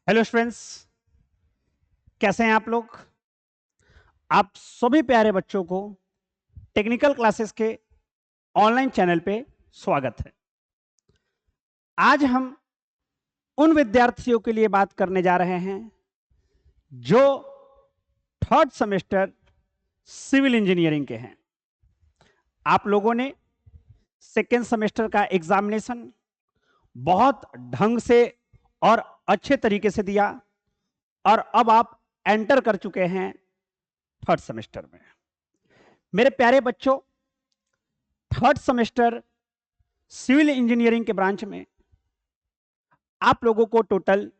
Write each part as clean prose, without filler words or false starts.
Hello students, कैसे हैं आप लोग। आप सभी प्यारे बच्चों को टेक्निकल क्लासेस के ऑनलाइन चैनल पे स्वागत है। आज हम उन विद्यार्थियों के लिए बात करने जा रहे हैं जो थर्ड सेमेस्टर सिविल इंजीनियरिंग के हैं। आप लोगों ने सेकेंड सेमेस्टर का एग्जामिनेशन बहुत ढंग से और अच्छे तरीके से दिया और अब आप एंटर कर चुके हैं थर्ड सेमेस्टर में। मेरे प्यारे बच्चों, थर्ड सेमेस्टर सिविल इंजीनियरिंग के ब्रांच में आप लोगों को टोटल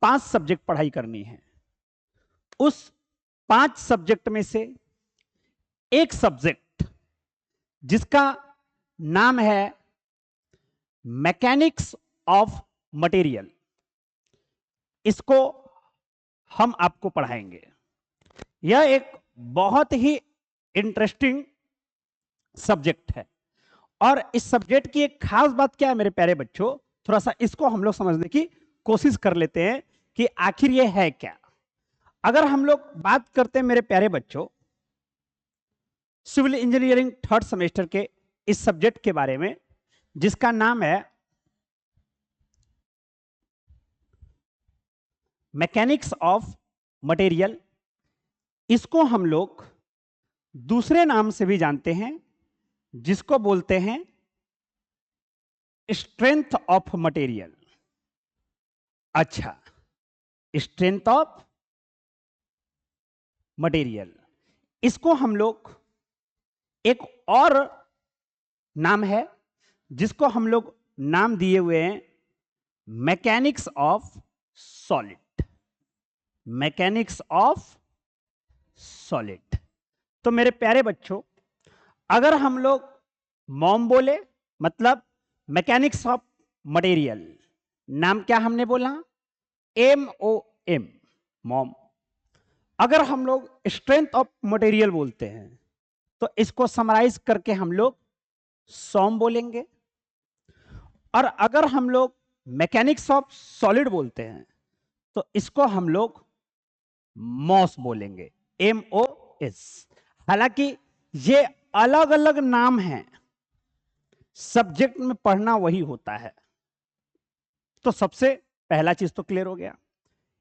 5 सब्जेक्ट पढ़ाई करनी है। उस 5 सब्जेक्ट में से एक सब्जेक्ट जिसका नाम है मैकेनिक्स ऑफ मटेरियल, इसको हम आपको पढ़ाएंगे। यह एक बहुत ही इंटरेस्टिंग सब्जेक्ट है और इस सब्जेक्ट की एक खास बात क्या है मेरे प्यारे बच्चों, थोड़ा सा इसको हम लोग समझने की कोशिश कर लेते हैं कि आखिर ये है क्या। अगर हम लोग बात करते हैं मेरे प्यारे बच्चों सिविल इंजीनियरिंग थर्ड सेमेस्टर के इस सब्जेक्ट के बारे में जिसका नाम है मैकेनिक्स ऑफ मटेरियल, इसको हम लोग दूसरे नाम से भी जानते हैं जिसको बोलते हैं स्ट्रेंथ ऑफ मटेरियल। अच्छा, स्ट्रेंथ ऑफ मटेरियल, इसको हम लोग एक और नाम है जिसको हम लोग नाम दिए हुए हैं mechanics of solid. Mechanics of solid. तो मेरे प्यारे बच्चों, अगर हम लोग मॉम बोले मतलब मैकेनिक्स ऑफ मटेरियल, नाम क्या हमने बोला, MOM, मॉम। अगर हम लोग स्ट्रेंथ ऑफ मटेरियल बोलते हैं तो इसको समराइज करके हम लोग सॉम बोलेंगे। और अगर हम लोग मैकेनिक्स ऑफ सॉलिड बोलते हैं तो इसको हम लोग मॉस बोलेंगे, MOS। हालांकि ये अलग अलग नाम हैं, सब्जेक्ट में पढ़ना वही होता है। तो सबसे पहला चीज तो क्लियर हो गया।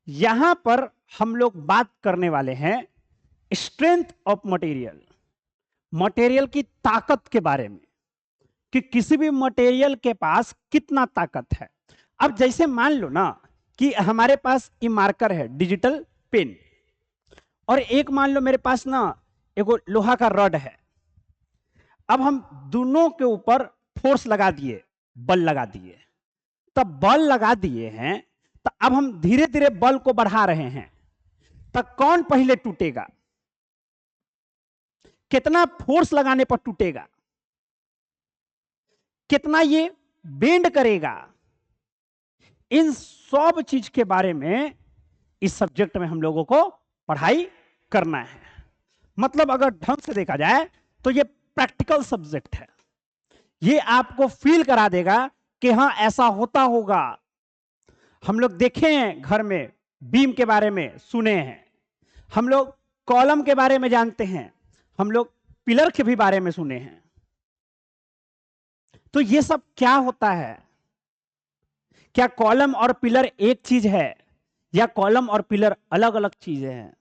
यहां पर हम लोग बात करने वाले हैं स्ट्रेंथ ऑफ मटेरियल, मटेरियल की ताकत के बारे में कि किसी भी मटेरियल के पास कितना ताकत है। अब जैसे मान लो ना कि हमारे पास ये मार्कर है, डिजिटल पेन, और एक मान लो मेरे पास ना एक लोहा का रॉड है। अब हम दोनों के ऊपर फोर्स लगा दिए, बल लगा दिए, तब बल लगा दिए हैं तो अब हम धीरे धीरे बल को बढ़ा रहे हैं, तब कौन पहले टूटेगा, कितना फोर्स लगाने पर टूटेगा, कितना ये बेंड करेगा, इन सब चीज के बारे में इस सब्जेक्ट में हम लोगों को पढ़ाई करना है। मतलब अगर ढंग से देखा जाए तो ये प्रैक्टिकल सब्जेक्ट है। ये आपको फील करा देगा कि हाँ ऐसा होता होगा। हम लोग देखे हैं घर में, बीम के बारे में सुने हैं, हम लोग कॉलम के बारे में जानते हैं, हम लोग पिलर के भी बारे में सुने हैं। तो ये सब क्या होता है, क्या कॉलम और पिलर एक चीज है या कॉलम और पिलर अलग अलग चीजें हैं?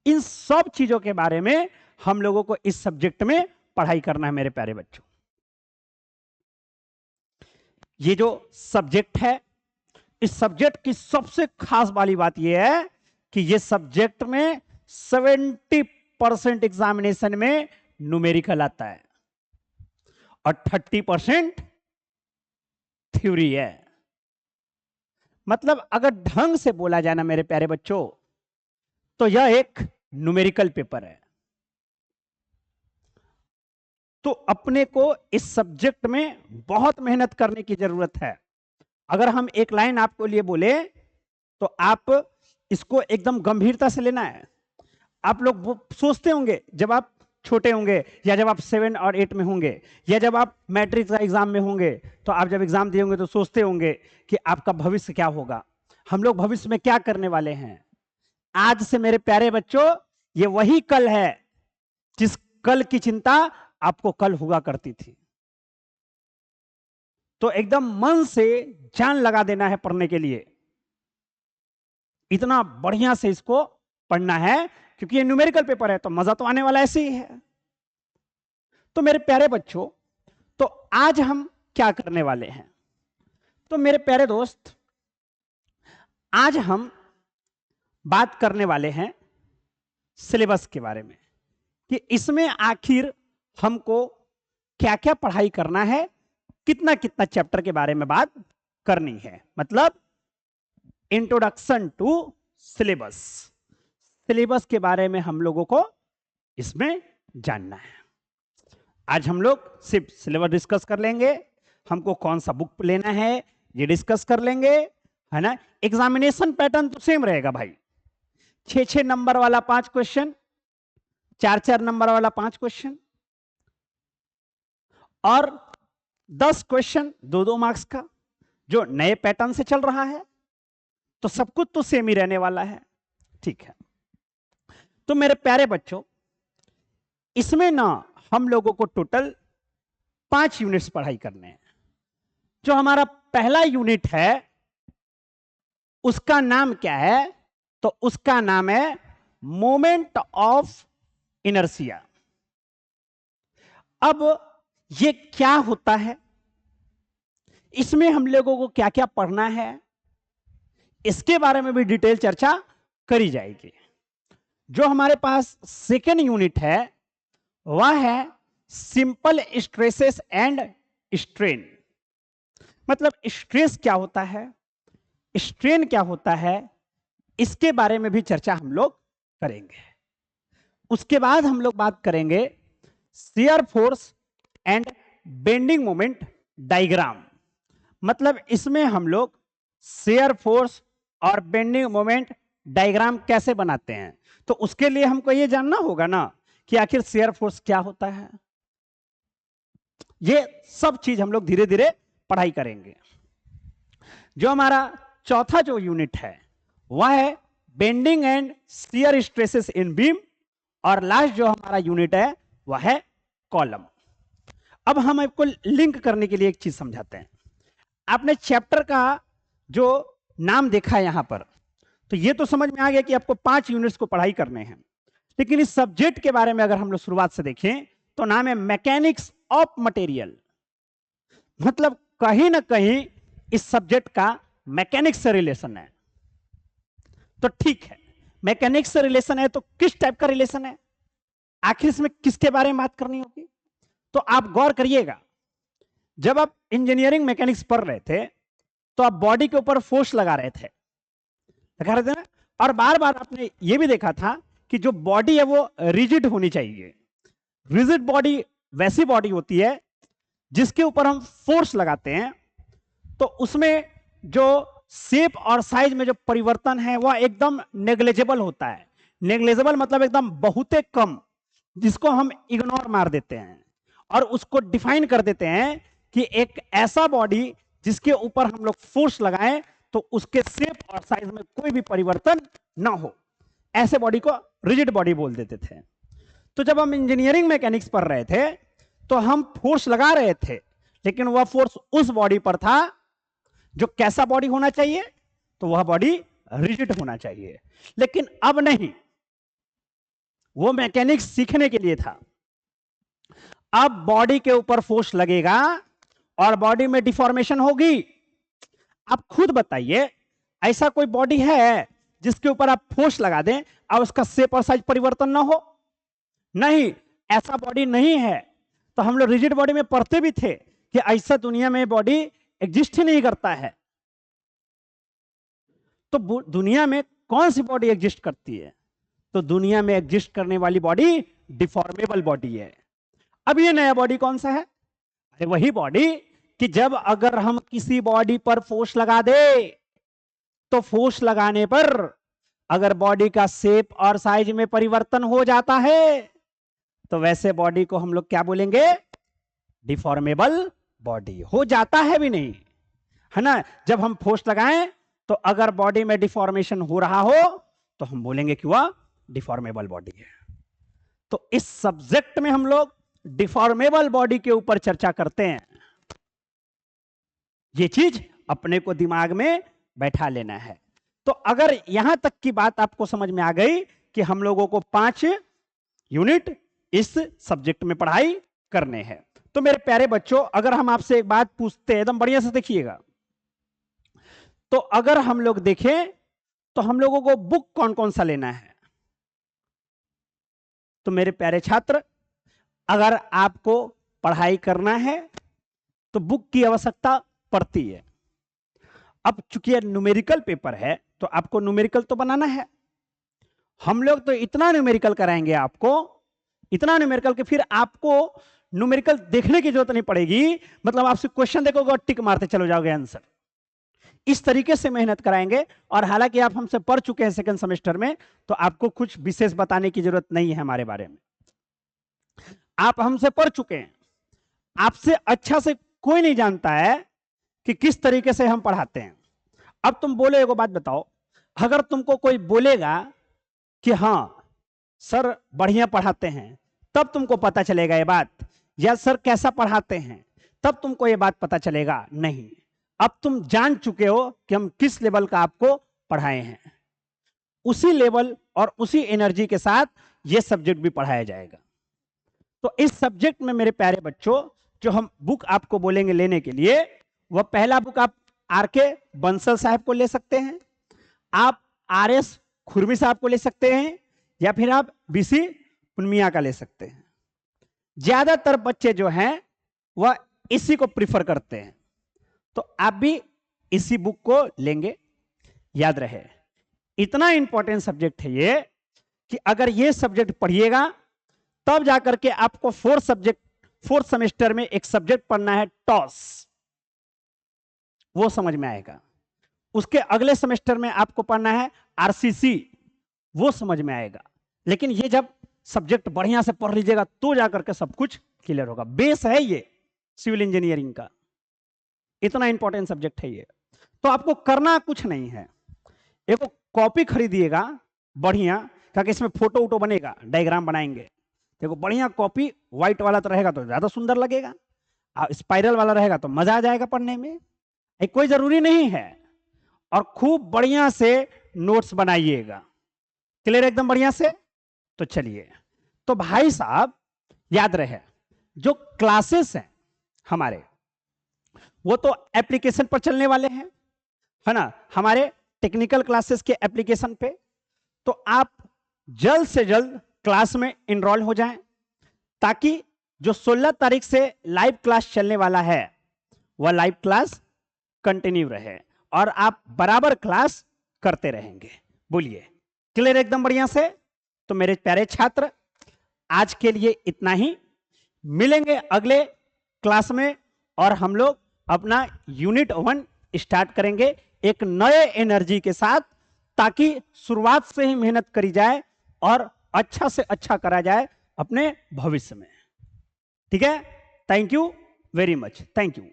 इन सब चीजों के बारे में हम लोगों को इस सब्जेक्ट में पढ़ाई करना है मेरे प्यारे बच्चों। ये जो सब्जेक्ट है, इस सब्जेक्ट की सबसे खास वाली बात यह है कि ये सब्जेक्ट में 70% एग्जामिनेशन में न्यूमेरिकल आता है और 30% थ्योरी है। मतलब अगर ढंग से बोला जाए ना मेरे प्यारे बच्चों, तो यह एक न्यूमेरिकल पेपर है। तो अपने को इस सब्जेक्ट में बहुत मेहनत करने की जरूरत है। अगर हम एक लाइन आपको लिए बोले तो आप इसको एकदम गंभीरता से लेना है। आप लोग वो सोचते होंगे जब आप छोटे होंगे या जब आप 7 और 8 में होंगे या जब आप मैट्रिक का एग्जाम में होंगे, तो आप जब एग्जाम दिए होंगे तो सोचते होंगे कि आपका भविष्य क्या होगा। हम लोग भविष्य में क्या करने वाले हैं। आज से मेरे प्यारे बच्चों, ये वही कल है जिस कल की चिंता आपको कल हुआ करती थी। तो एकदम मन से जान लगा देना है पढ़ने के लिए, इतना बढ़िया से इसको पढ़ना है, क्योंकि ये न्यूमेरिकल पेपर है तो मजा तो आने वाला ऐसे ही है। तो मेरे प्यारे बच्चों, तो आज हम क्या करने वाले हैं। तो मेरे प्यारे दोस्त, आज हम बात करने वाले हैं सिलेबस के बारे में, कि इसमें आखिर हमको क्या क्या पढ़ाई करना है, कितना कितना चैप्टर के बारे में बात करनी है। मतलब इंट्रोडक्शन टू सिलेबस, सिलेबस के बारे में हम लोगों को इसमें जानना है। आज हम लोग सिर्फ सिलेबस डिस्कस कर लेंगे, हमको कौन सा बुक लेना है ये डिस्कस कर लेंगे, है ना। एग्जामिनेशन पैटर्न तो सेम रहेगा भाई, 6-6 नंबर वाला 5 क्वेश्चन, 4-4 नंबर वाला 5 क्वेश्चन, और 10 क्वेश्चन 2-2 मार्क्स का, जो नए पैटर्न से चल रहा है। तो सब कुछ तो सेम ही रहने वाला है, ठीक है। तो मेरे प्यारे बच्चों, इसमें ना हम लोगों को टोटल 5 यूनिट्स पढ़ाई करने हैं। जो हमारा पहला यूनिट है उसका नाम क्या है, तो उसका नाम है मोमेंट ऑफ इनर्शिया। अब ये क्या होता है, इसमें हम लोगों को क्या क्या पढ़ना है, इसके बारे में भी डिटेल चर्चा करी जाएगी। जो हमारे पास सेकेंड यूनिट है वह है सिंपल स्ट्रेसेस एंड स्ट्रेन। मतलब स्ट्रेस क्या होता है, स्ट्रेन क्या होता है, इसके बारे में भी चर्चा हम लोग करेंगे। उसके बाद हम लोग बात करेंगे shear force and bending moment diagram. मतलब इसमें हम लोग शियर फोर्स और बेंडिंग मोमेंट डायग्राम कैसे बनाते हैं। तो उसके लिए हमको ये जानना होगा ना कि आखिर शियर फोर्स क्या होता है। ये सब चीज हम लोग धीरे धीरे पढ़ाई करेंगे। जो हमारा चौथा जो यूनिट है वह है bending and shear stresses in beam, और लास्ट जो हमारा यूनिट है वह है कॉलम। अब हम आपको लिंक करने के लिए एक चीज समझाते हैं। आपने चैप्टर का जो नाम देखा है यहां पर, तो ये तो समझ में आ गया कि आपको 5 यूनिट्स को पढ़ाई करने हैं। लेकिन इस सब्जेक्ट के बारे में अगर हम लोग शुरुआत से देखें तो नाम है मैकेनिक्स ऑफ मटेरियल। मतलब कहीं ना कहीं इस सब्जेक्ट का मैकेनिक्स से रिलेशन है। तो ठीक है, मैकेनिक्स से रिलेशन है तो किस टाइप का रिलेशन है, आखिर इसमें किसके बारे में बात करनी होगी। तो आप गौर करिएगा, जब आप इंजीनियरिंग मैकेनिक्स पढ़ रहे थे तो आप बॉडी के ऊपर फोर्स लगा रहे थे ना, और बार बार आपने ये भी देखा था कि जो बॉडी है वो रिजिड होनी चाहिए। रिजिड बॉडी वैसी बॉडी होती है जिसके ऊपर हम फोर्स लगाते हैं तो उसमें जो शेप और साइज में जो परिवर्तन है वह एकदम नेग्लेजेबल होता है। नेग्लेजेबल मतलब एकदम बहुते कम, जिसको हम इग्नोर मार देते हैं और उसको डिफाइन कर देते हैं कि एक ऐसा बॉडी जिसके ऊपर हम लोग फोर्स लगाएं तो उसके शेप और साइज में कोई भी परिवर्तन ना हो, ऐसे बॉडी को रिजिड बॉडी बोल देते थे। तो जब हम इंजीनियरिंग मैकेनिक्स पढ़ रहे थे तो हम फोर्स लगा रहे थे, लेकिन वह फोर्स उस बॉडी पर था जो कैसा बॉडी होना चाहिए, तो वह बॉडी रिजिड होना चाहिए। लेकिन अब नहीं, वो मैकेनिक्स सीखने के लिए था। अब बॉडी के ऊपर फोर्स लगेगा और बॉडी में डिफॉर्मेशन होगी। आप खुद बताइए, ऐसा कोई बॉडी है जिसके ऊपर आप फोर्स लगा दें और उसका शेप और साइज परिवर्तन ना हो? नहीं, ऐसा बॉडी नहीं है। तो हम लोग रिजिड बॉडी में पढ़ते भी थे कि ऐसा दुनिया में बॉडी एग्जिस्ट ही नहीं करता है। तो दुनिया में कौन सी बॉडी एग्जिस्ट करती है? तो दुनिया में एग्जिस्ट करने वाली बॉडी डिफॉर्मेबल बॉडी है। अब ये नया बॉडी कौन सा है? अरे वही बॉडी कि जब अगर हम किसी बॉडी पर फोर्स लगा दे तो फोर्स लगाने पर अगर बॉडी का शेप और साइज में परिवर्तन हो जाता है तो वैसे बॉडी को हम लोग क्या बोलेंगे? Deformable body. हो जाता है भी नहीं, है ना। जब हम फोर्स लगाएं तो अगर बॉडी में डिफॉर्मेशन हो रहा हो तो हम बोलेंगे कि वह डिफॉर्मेबल बॉडी है। तो इस सब्जेक्ट में हम लोग डिफॉर्मेबल बॉडी के ऊपर चर्चा करते हैं। ये चीज अपने को दिमाग में बैठा लेना है। तो अगर यहां तक की बात आपको समझ में आ गई कि हम लोगों को 5 यूनिट इस सब्जेक्ट में पढ़ाई करने हैं, तो मेरे प्यारे बच्चों, अगर हम आपसे एक बात पूछते हैं, एकदम बढ़िया से देखिएगा, तो अगर हम लोग देखें तो हम लोगों को बुक कौन कौन सा लेना है? तो मेरे प्यारे छात्र, अगर आपको पढ़ाई करना है तो बुक की आवश्यकता पड़ती है। अब चूंकि यह न्यूमेरिकल पेपर है तो आपको न्यूमेरिकल तो बनाना है। हम लोग तो इतना न्यूमेरिकल कराएंगे आपको, इतना न्यूमेरिकल कि फिर आपको न्यूमेरिकल देखने की जरूरत नहीं पड़ेगी। मतलब आपसे क्वेश्चन देखोगे और टिक मारते चलो जाओगे आंसर। इस तरीके से मेहनत कराएंगे। और हालांकि आप हमसे पढ़ चुके हैं सेकंड सेमेस्टर में, तो आपको कुछ विशेष बताने की जरूरत नहीं है हमारे बारे में। आप हमसे पढ़ चुके हैं, आपसे अच्छा से कोई नहीं जानता है कि किस तरीके से हम पढ़ाते हैं। अब तुम बोले, एगो बात बताओ, अगर तुमको कोई बोलेगा कि हाँ सर बढ़िया पढ़ाते हैं, तब तुमको पता चलेगा ये बात, या सर कैसा पढ़ाते हैं तब तुमको ये बात पता चलेगा? नहीं, अब तुम जान चुके हो कि हम किस लेवल का आपको पढ़ाए हैं। उसी लेवल और उसी एनर्जी के साथ ये सब्जेक्ट भी पढ़ाया जाएगा। तो इस सब्जेक्ट में मेरे प्यारे बच्चों, जो हम बुक आपको बोलेंगे लेने के लिए, वह पहला बुक आप आर.के. बंसल साहब को ले सकते हैं, आप आर.एस. खुरमी साहब को ले सकते हैं, या फिर आप बी.सी. पुनमिया का ले सकते हैं। ज्यादातर बच्चे जो हैं वह इसी को प्रिफर करते हैं, तो आप भी इसी बुक को लेंगे। याद रहे, इतना इंपॉर्टेंट सब्जेक्ट है ये कि अगर ये सब्जेक्ट पढ़िएगा तब जाकर के आपको फोर्थ सेमेस्टर में एक सब्जेक्ट पढ़ना है टॉस, वो समझ में आएगा। उसके अगले सेमेस्टर में आपको पढ़ना है आरसीसी, वो समझ में आएगा। लेकिन ये जब सब्जेक्ट बढ़िया से पढ़ लीजिएगा तो जाकर के सब कुछ क्लियर होगा। बेस है ये सिविल इंजीनियरिंग का, इतना इंपॉर्टेंट सब्जेक्ट है ये। तो आपको करना कुछ नहीं है, एक कॉपी खरीदिएगा बढ़िया, ताकि इसमें फोटो वोटो बनेगा, डायग्राम बनाएंगे। देखो बढ़िया कॉपी, व्हाइट वाला तो रहेगा तो ज्यादा सुंदर लगेगा, स्पाइरल वाला रहेगा तो मजा आ जाएगा पढ़ने में। कोई जरूरी नहीं है। और खूब बढ़िया से नोट्स बनाइएगा, क्लियर एकदम बढ़िया से। तो चलिए, तो भाई साहब याद रहे, जो क्लासेस हैं हमारे वो तो एप्लीकेशन पर चलने वाले हैं, है ना, हमारे टेक्निकल क्लासेस के एप्लीकेशन पे। तो आप जल्द से जल्द क्लास में इनरोल हो जाएं, ताकि जो 16 तारीख से लाइव क्लास चलने वाला है वह लाइव क्लास कंटिन्यू रहे और आप बराबर क्लास करते रहेंगे। बोलिए क्लियर एकदम बढ़िया से। तो मेरे प्यारे छात्र, आज के लिए इतना ही, मिलेंगे अगले क्लास में और हम लोग अपना यूनिट 1 स्टार्ट करेंगे एक नए एनर्जी के साथ, ताकि शुरुआत से ही मेहनत करी जाए और अच्छा से अच्छा करा जाए अपने भविष्य में। ठीक है, thank you very much, thank you.